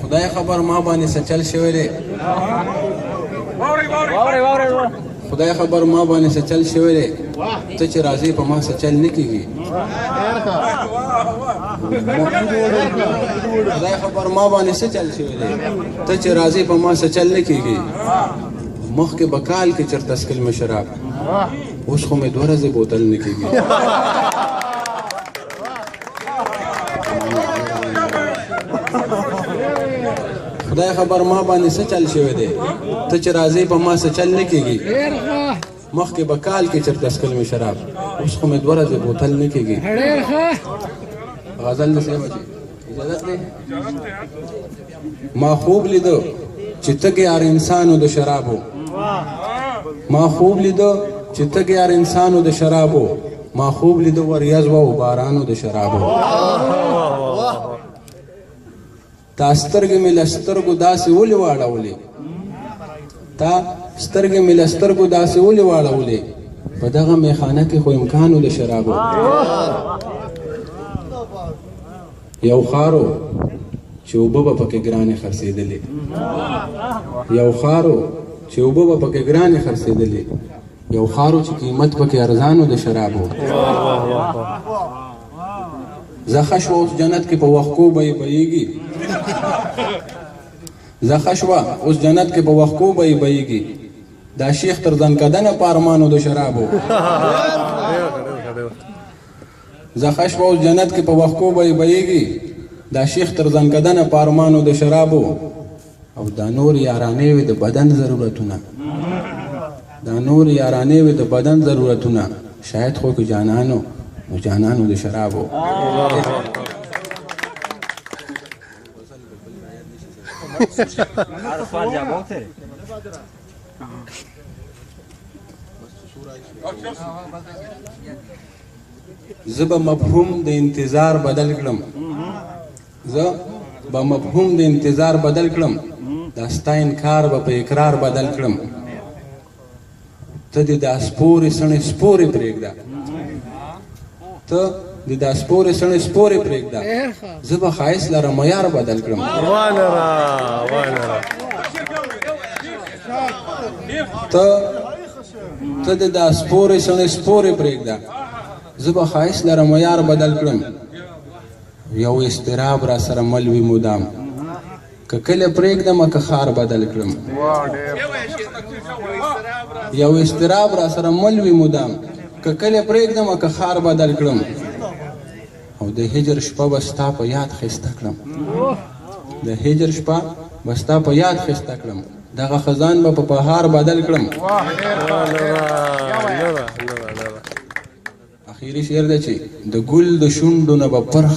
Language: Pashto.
خدای خبر ما باندې څه چل شوی دی، خدای خبر ما باندې څه چل شوی دی، ته چې راځې په ما څه چل نه کېږي. خدای خبر ما باندې څه چل شوی دی، ته چې راځې په ما څه چل نه کېږي. مخکې به کال کې چېرته څښل مې شراب، اوس خو مې 2 ورځې بوتل نه کېږي. خدای خبر ما باندې څه چل شوی دی، ته چې راځې په ما څه چل نه کېږي. مخکې به کال کې چېرته څښل مې شراب، اوس خو مې 2 ورځې بوتل نه کېږي. غزل داسې وه چې اجازت دی. ما خوب لیدو چې تږی هر انسانو د شرابو، ما خوب لیدو چې تږی هر انسانو د شرابو، ما خوب لیدو وریځ و بارانو د شرابو. تا سترګې مې له سترګو داسې ولې واړولې، تا سترګې مې له سترګو داسې ولې واړولې، په دغه میخانه کې خو امکانو د شرابو. یو خارو چې اوبه به پکې ګرانې خرڅېدلې، یو خارو چې اوبه به پکې ګرانې خرڅېدلې، یو خارو چې قیمت پکې ارزانو د شرابو. زخه شوه اوس جنت کې په وښکو به یې بهیږي، زخه شوه اوس جنت کې په وښکو به یې بهیږي، دا شیخ تر ځنکدنه په ارمانو د شرابو. زخه شوه اوس جنت کې په وښکو به یې بهیږي، دا شیخ تر ځنکدنه په ارمانو د شرابو. او دا نور یارانې وي د بدن ضرورتونه، دا نور یارانې وي د بدن ضرورتونه، شاید خو که جانانو نو جانانو د شرابو. زه به مفهوم د انتظار بدل کړم، زه به مفهوم د انتظار بدل کړم، دا ستا انکار به په اقرار بدل کړم. ته دې دا سپورې سڼې سپورې پرېږده، ته دې دا سپورې سڼې سپورې پرېږده، زه به ښایست لره معیار بدل کړم. ته دې دا سپورې سڼې سپورې پرېږده، زه به ښایست لره معیار بدل کړم. یو اضطراب را سره مل وي مدام، که کله پرېږدمه که ښار بدل کړم. یو اضطراب را سره مل وي مدام، که کله پرېږدمه که ښار بدل کړم. او د هجر شپه به ستا په یاد ښایسته کړم، د هجر شپه به ستا په یاد ښایسته کړم، دغه خزان به په بهار بدل کړم. اخیری شعر دی چې د ګل د شونډو نه به پرخ